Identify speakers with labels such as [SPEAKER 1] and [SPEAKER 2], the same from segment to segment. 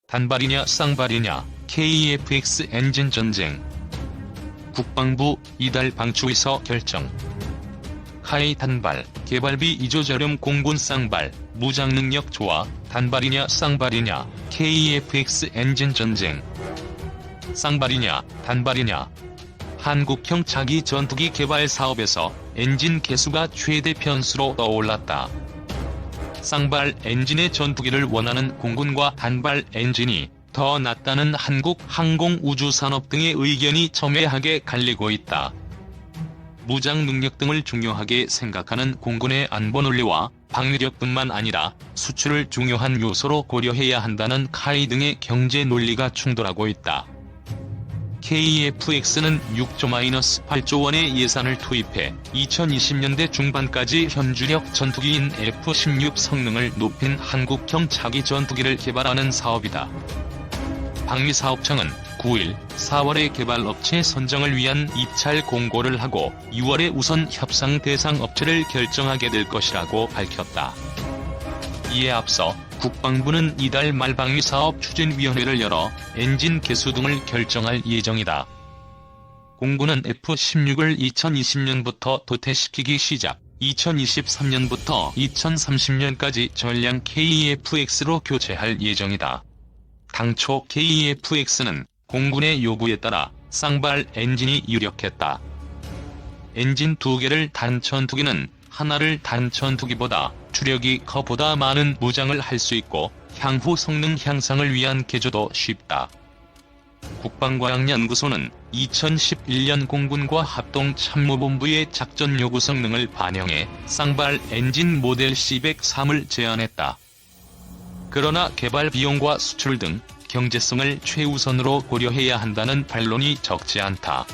[SPEAKER 1] 단발이냐 쌍발이냐 KF-X 엔진 전쟁. 국방부 이달 방추위서 결정. 카이 단발, 개발비 이조 저렴 공군 쌍발, 무장 능력 좋아, 단발이냐 쌍발이냐 KF-X 엔진 전쟁. 쌍발이냐 단발이냐. 한국형 차기 전투기 개발 사업에서 엔진 개수가 최대 변수로 떠올랐다. 쌍발 엔진의 전투기를 원하는 공군과 단발 엔진이 더 낫다는 한국 항공우주산업 등의 의견이 첨예하게 갈리고 있다. 무장 능력 등을 중요하게 생각하는 공군의 안보 논리와 방위력뿐만 아니라 수출을 중요한 요소로 고려해야 한다는 카이 등의 경제 논리가 충돌하고 있다. KF-X는 6조-8조 원의 예산을 투입해 2020년대 중반까지 현주력 전투기인 F-16 성능을 높인 한국형 차기 전투기를 개발하는 사업이다. 방위사업청은 9일 4월에 개발업체 선정을 위한 입찰 공고를 하고 6월에 우선 협상 대상 업체를 결정하게 될 것이라고 밝혔다. 이에 앞서 국방부는 이달 말 방위사업 추진위원회를 열어 엔진 개수 등을 결정할 예정이다. 공군은 F-16을 2020년부터 도태시키기 시작, 2023년부터 2030년까지 전량 KF-X로 교체할 예정이다. 당초 KF-X는 공군의 요구에 따라 쌍발 엔진이 유력했다. 엔진 2개를 단 전투기는 하나를 단 전투기보다 추력이 보다 많은 무장을 할 수 있고 향후 성능 향상을 위한 개조도 쉽다. 국방과학연구소는 2011년 공군과 합동참모본부의 작전 요구 성능을 반영해 쌍발 엔진 모델 C103을 제안했다. 그러나 개발 비용과 수출 등 경제성을 최우선으로 고려해야 한다는 반론이 적지 않다.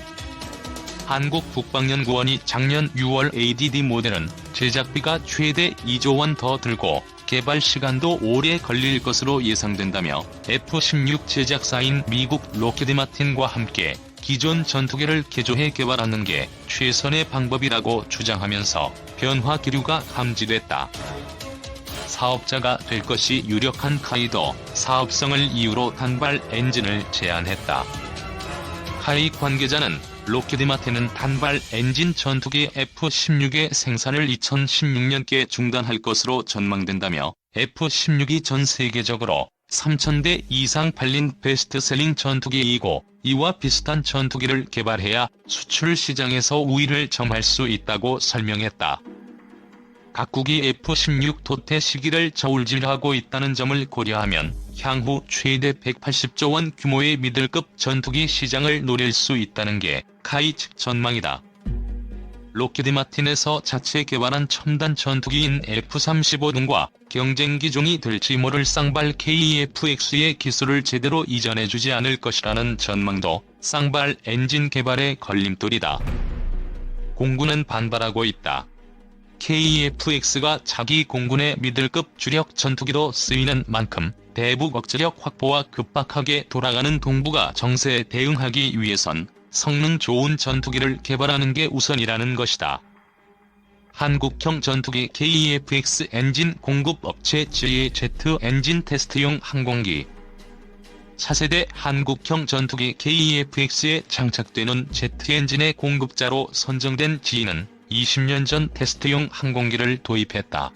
[SPEAKER 1] 한국국방연구원이 작년 6월 ADD 모델은 제작비가 최대 2조 원 더 들고 개발 시간도 오래 걸릴 것으로 예상된다며 F-16 제작사인 미국 록히드 마틴과 함께 기존 전투기를 개조해 개발하는 게 최선의 방법이라고 주장하면서 변화 기류가 감지됐다. 사업자가 될 것이 유력한 카이도 사업성을 이유로 단발 엔진을 제안했다. 카이 관계자는 록히드 마틴은 단발 엔진 전투기 F-16의 생산을 2016년께 중단할 것으로 전망된다며 F-16이 전 세계적으로 3,000대 이상 팔린 베스트셀링 전투기이고 이와 비슷한 전투기를 개발해야 수출 시장에서 우위를 점할 수 있다고 설명했다. 각국이 F-16 도태 시기를 저울질하고 있다는 점을 고려하면 향후 최대 180조 원 규모의 미들급 전투기 시장을 노릴 수 있다는 게 카이 측 전망이다. 록히드 마틴에서 자체 개발한 첨단 전투기인 F-35 등과 경쟁 기종이 될지 모를 쌍발 KF-X의 기술을 제대로 이전해주지 않을 것이라는 전망도 쌍발 엔진 개발의 걸림돌이다. 공군은 반발하고 있다. KF-X가 차기 공군의 미들급 주력 전투기로 쓰이는 만큼 대북 억제력 확보와 급박하게 돌아가는 동북아 정세에 대응하기 위해선 성능 좋은 전투기를 개발하는 게 우선이라는 것이다. 한국형 전투기 KF-X 엔진 공급 업체 GZ 엔진 테스트용 항공기. 차세대 한국형 전투기 KF-X에 장착되는 Z 엔진의 공급자로 선정된 GE는 20년 전 테스트용 항공기를 도입했다.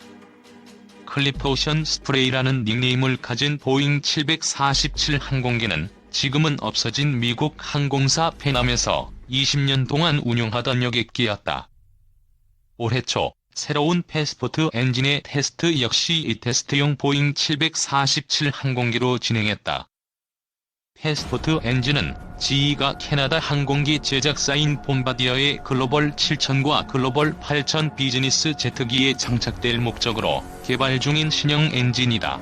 [SPEAKER 1] 클리프오션 스프레이라는 닉네임을 가진 보잉 747 항공기는 지금은 없어진 미국 항공사 페남에서 20년 동안 운용하던 여객기였다. 올해 초 새로운 패스포트 엔진의 테스트 역시 이 테스트용 보잉 747 항공기로 진행했다. 패스포트 엔진은 GE가 캐나다 항공기 제작사인 봄바디어의 글로벌 7000과 글로벌 8000 비즈니스 제트기에 장착될 목적으로 개발 중인 신형 엔진이다.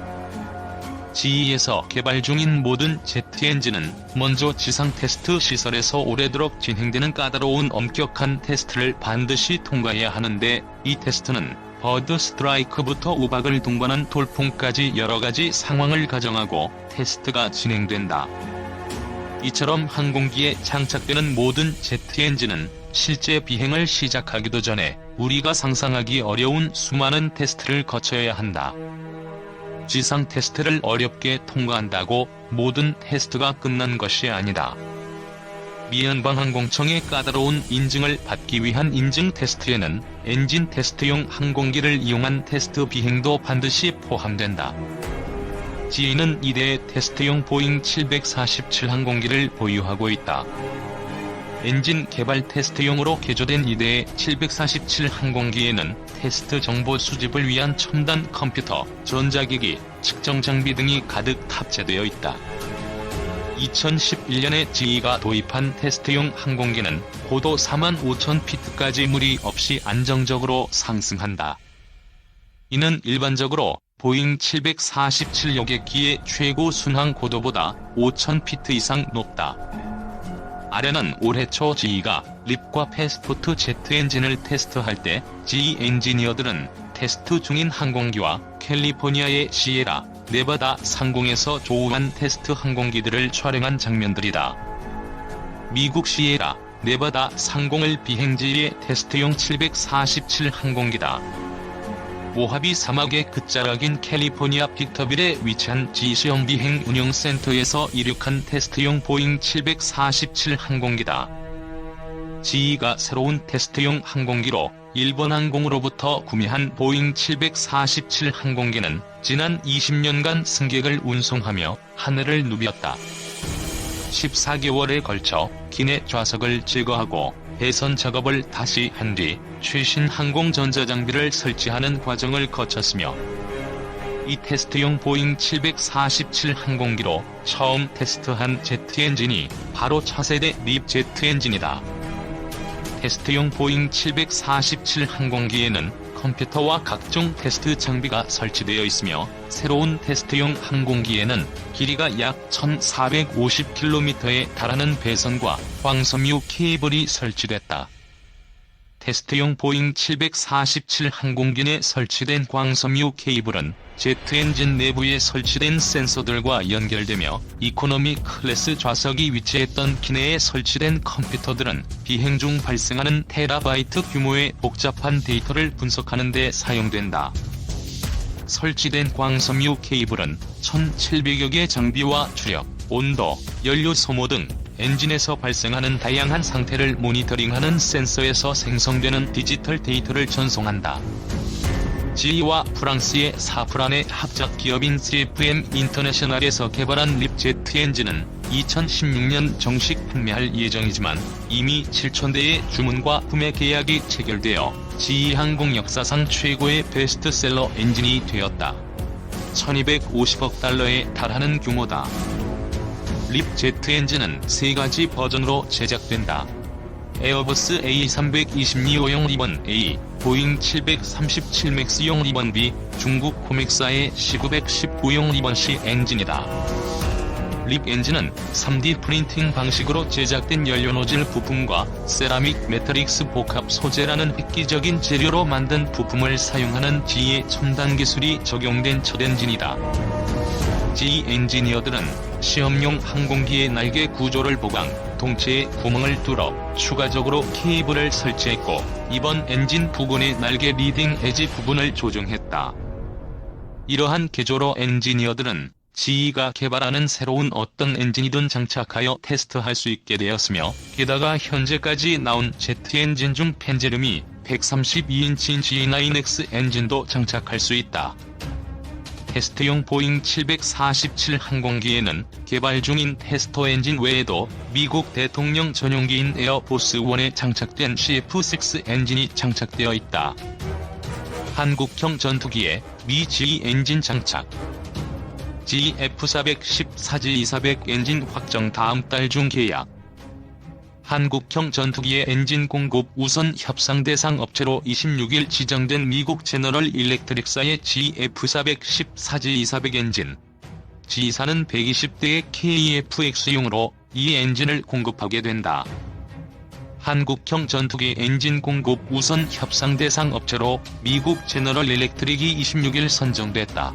[SPEAKER 1] GE에서 개발 중인 모든 제트 엔진은 먼저 지상 테스트 시설에서 오래도록 진행되는 까다로운 엄격한 테스트를 반드시 통과해야 하는데 이 테스트는 버드 스트라이크부터 우박을 동반한 돌풍까지 여러가지 상황을 가정하고 테스트가 진행된다. 이처럼 항공기에 장착되는 모든 제트 엔진은 실제 비행을 시작하기도 전에 우리가 상상하기 어려운 수많은 테스트를 거쳐야 한다. 지상 테스트를 어렵게 통과한다고 모든 테스트가 끝난 것이 아니다. 미 연방항공청의 까다로운 인증을 받기 위한 인증 테스트에는 엔진 테스트용 항공기를 이용한 테스트 비행도 반드시 포함된다. GE는 2대의 테스트용 보잉 747 항공기를 보유하고 있다. 엔진 개발 테스트용으로 개조된 2대의 747 항공기에는 테스트 정보 수집을 위한 첨단 컴퓨터, 전자기기, 측정 장비 등이 가득 탑재되어 있다. 2011년에 GE가 도입한 테스트용 항공기는 고도 45,000피트까지 무리 없이 안정적으로 상승한다. 이는 일반적으로 보잉 747 여객기의 최고 순항 고도보다 5,000피트 이상 높다. 아련은 올해 초 GE가 립과 패스포트 제트 엔진을 테스트할 때 GE 엔지니어들은 테스트 중인 항공기와 캘리포니아의 시에라, 네바다 상공에서 조우한 테스트 항공기들을 촬영한 장면들이다. 미국 시에라, 네바다 상공을 비행지의 테스트용 747 항공기다. 모하비 사막의 끝자락인 캘리포니아 빅터빌에 위치한 GE 시험 비행 운영센터에서 이륙한 테스트용 보잉 747 항공기다. GE가 새로운 테스트용 항공기로 일본항공으로부터 구매한 보잉 747 항공기는 지난 20년간 승객을 운송하며 하늘을 누볐다. 14개월에 걸쳐 기내 좌석을 제거하고 배선 작업을 다시 한 뒤 최신 항공 전자장비를 설치하는 과정을 거쳤으며 이 테스트용 보잉 747 항공기로 처음 테스트한 제트 엔진이 바로 차세대 립 제트 엔진이다. 테스트용 보잉 747 항공기에는 컴퓨터와 각종 테스트 장비가 설치되어 있으며 새로운 테스트용 항공기에는 길이가 약 1,450km에 달하는 배선과 광섬유 케이블이 설치됐다. 테스트용 보잉 747 항공기 내 설치된 광섬유 케이블은 제트 엔진 내부에 설치된 센서들과 연결되며 이코노미 클래스 좌석이 위치했던 기내에 설치된 컴퓨터들은 비행 중 발생하는 테라바이트 규모의 복잡한 데이터를 분석하는 데 사용된다. 설치된 광섬유 케이블은 1,700여 개 장비와 추력, 온도, 연료 소모 등 엔진에서 발생하는 다양한 상태를 모니터링하는 센서에서 생성되는 디지털 데이터를 전송한다. GE와 프랑스의 사프란의 합작 기업인 CFM 인터내셔널에서 개발한 립 제트 엔진은 2016년 정식 판매할 예정이지만 이미 7,000대의 주문과 구매 계약이 체결되어 GE 항공 역사상 최고의 베스트셀러 엔진이 되었다. 1,250억 달러에 달하는 규모다. 립 제트 엔진은 3가지 버전으로 제작된다. 에어버스 A320neo용 리번 A, 보잉 737 맥스용 리번 B, 중국 코맥사의 C919용 리번 C 엔진이다. 립 엔진은 3D 프린팅 방식으로 제작된 연료 노즐 부품과 세라믹 매트릭스 복합 소재라는 획기적인 재료로 만든 부품을 사용하는 GE의 첨단 기술이 적용된 첫 엔진이다. GE 엔지니어들은 시험용 항공기의 날개 구조를 보강, 동체에 구멍을 뚫어 추가적으로 케이블을 설치했고 이번 엔진 부근의 날개 리딩 에지 부분을 조정했다. 이러한 개조로 엔지니어들은 GE가 개발하는 새로운 어떤 엔진이든 장착하여 테스트할 수 있게 되었으며 게다가 현재까지 나온 제트 엔진 중 펜제름이 132인치인 GE9X 엔진도 장착할 수 있다. 테스트용 보잉 747 항공기에는 개발 중인 테스터 엔진 외에도 미국 대통령 전용기인 에어포스1에 장착된 CF6 엔진이 장착되어 있다. 한국형 전투기에 미 GE 엔진 장착. GE F410-4G200 엔진 확정 다음 달 중 계약. 한국형 전투기의 엔진 공급 우선 협상 대상 업체로 26일 지정된 미국 제너럴 일렉트릭사의 GE F410-4G200 엔진. GE사는 120대의 KF-X용으로 이 엔진을 공급하게 된다. 한국형 전투기 엔진 공급 우선 협상 대상 업체로 미국 제너럴 일렉트릭이 26일 선정됐다.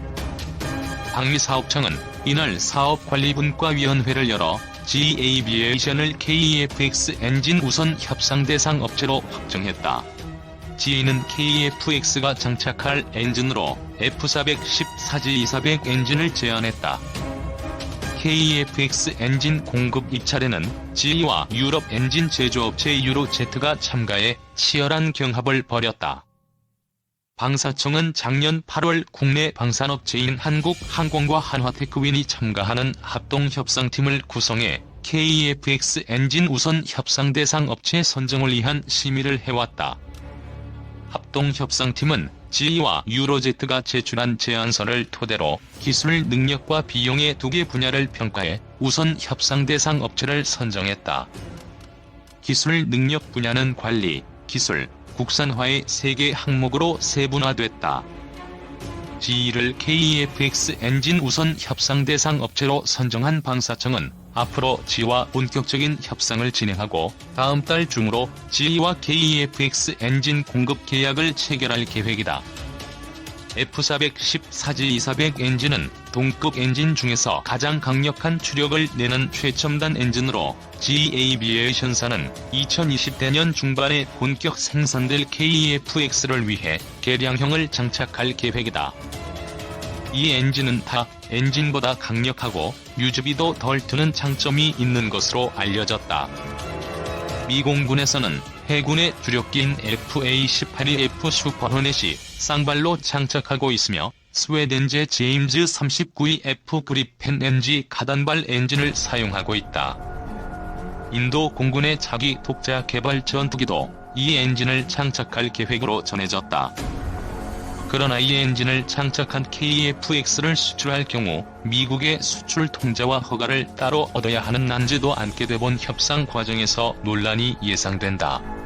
[SPEAKER 1] 방위 사업청은 이날 사업관리분과위원회를 열어 GE 에이비에이션을 KF-X 엔진 우선 협상 대상 업체로 확정했다. GE는 KF-X가 장착할 엔진으로 F410-4G200 엔진을 제안했다. KF-X 엔진 공급 입찰에는 GE와 유럽 엔진 제조업체 유로제트가 참가해 치열한 경합을 벌였다. 방사청은 작년 8월 국내 방산업체인 한국항공과 한화테크윈이 참가하는 합동협상팀을 구성해 KF-X 엔진 우선 협상 대상 업체 선정을 위한 심의를 해왔다. 합동협상팀은 GE와 유로제트가 제출한 제안서를 토대로 기술 능력과 비용의 2개 분야를 평가해 우선 협상 대상 업체를 선정했다. 기술 능력 분야는 관리, 기술, 국산화의 3개 항목으로 세분화됐다. GE를 KF-X 엔진 우선 협상 대상 업체로 선정한 방사청은 앞으로 GE와 본격적인 협상을 진행하고 다음 달 중으로 GE와 KF-X 엔진 공급 계약을 체결할 계획이다. F410-4G200 엔진은 동급 엔진 중에서 가장 강력한 추력을 내는 최첨단 엔진으로 GE 에이비에이션사는 2020년 중반에 본격 생산될 KF-X를 위해 개량형을 장착할 계획이다. 이 엔진은 타 엔진보다 강력하고 유지비도 덜 드는 장점이 있는 것으로 알려졌다. 미 공군에서는 해군의 주력기인 FA-18E/F 슈퍼호넷이 쌍발로 장착하고 있으며 스웨덴제 제임즈 39E/F 그리펜 NG 가단발 엔진을 사용하고 있다. 인도 공군의 자기 독자 개발 전투기도 이 엔진을 장착할 계획으로 전해졌다. 그러나 이 엔진을 장착한 KF-X를 수출할 경우 미국의 수출 통제와 허가를 따로 얻어야 하는 난제도 안게 돼본 협상 과정에서 논란이 예상된다.